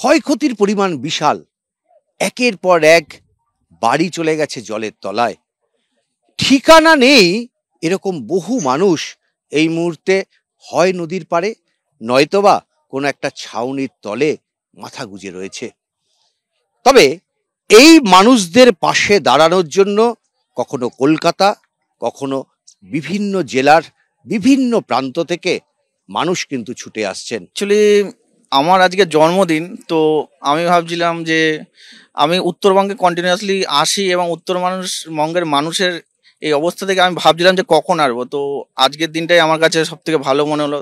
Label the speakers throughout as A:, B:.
A: ক্ষয়ক্ষতির পরিমাণ বিশাল। একের পর এক বাড়ি চলে গেছে জলের তলায়। ঠিকানা নেই এরকম বহু মানুষ এই মুহূর্তে হয় নদীর পাড়ে, নয়তোবা কোনো একটা ছাউনির তলে মাথা গুঁজে রয়েছে। তবে এই মানুষদের পাশে দাঁড়ানোর জন্য কখনো কলকাতা, কখনো বিভিন্ন জেলার বিভিন্ন প্রান্ত থেকে মানুষ কিন্তু ছুটে আসছেন।
B: অ্যাকচুয়ালি আমার আজকে জন্মদিন, তো আমি ভাবছিলাম যে আমি উত্তরবঙ্গে কন্টিনিউয়াসলি আসি এবং উত্তরবঙ্গের মানুষের এই অবস্থা থেকে আমি ভাবছিলাম যে কখন আসবো। তো আজকের দিনটাই আমার কাছে সব থেকে ভালো মনে হলো,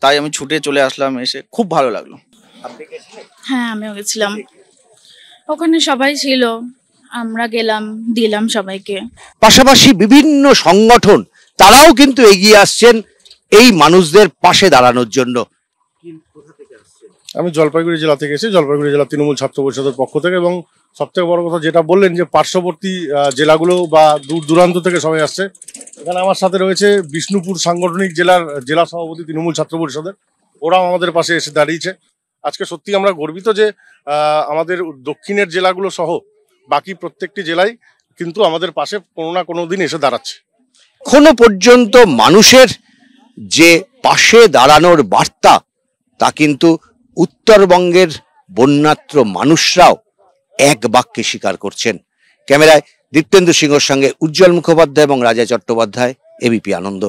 B: তাই আমি ছুটে চলে আসলাম। এসে খুব ভালো লাগলো।
C: হ্যাঁ, আমিও গেছিলাম। ওখানে সবাই ছিল, আমরা গেলাম, দিলাম সবাইকে।
A: পাশাপাশি বিভিন্ন সংগঠন তারাও কিন্তু এগিয়ে আসছেন এই মানুষদের পাশে দাঁড়ানোর জন্য।
D: আমি জলপাইগুড়ি জেলা থেকে এসেছি, জলপাইগুড়ি জেলা তৃণমূল ছাত্র পরিষদের পক্ষ থেকে। এবং সব থেকে বড় কথা যেটা বললেন যে পার্শ্ববর্তী জেলাগুলো বা দূর দূরান্ত থেকে সবাই আসছে। এখানে আমার সাথে রয়েছে বিষ্ণুপুর সাংগঠনিক জেলার জেলা সভাপতি তৃণমূল ছাত্র পরিষদের, ওরাও আমাদের পাশে এসে দাঁড়িয়েছে। আজকে সত্যি আমরা গর্বিত যে আমাদের দক্ষিণের জেলাগুলো সহ বাকি প্রত্যেকটি জেলায় কিন্তু আমাদের পাশে কোনো না কোনো দিন এসে দাঁড়াচ্ছে।
A: এখনো পর্যন্ত মানুষের যে পাশে দাঁড়ানোর বার্তা তা কিন্তু উত্তরবঙ্গের বন্যাত্র মানুষরাও এক বাক্যে স্বীকার করছেন। ক্যামেরায় দীপ্তেন্দু সিংহর সঙ্গে উজ্জ্বল মুখোপাধ্যায় এবং রাজা চট্টোপাধ্যায়, এবিপি আনন্দ।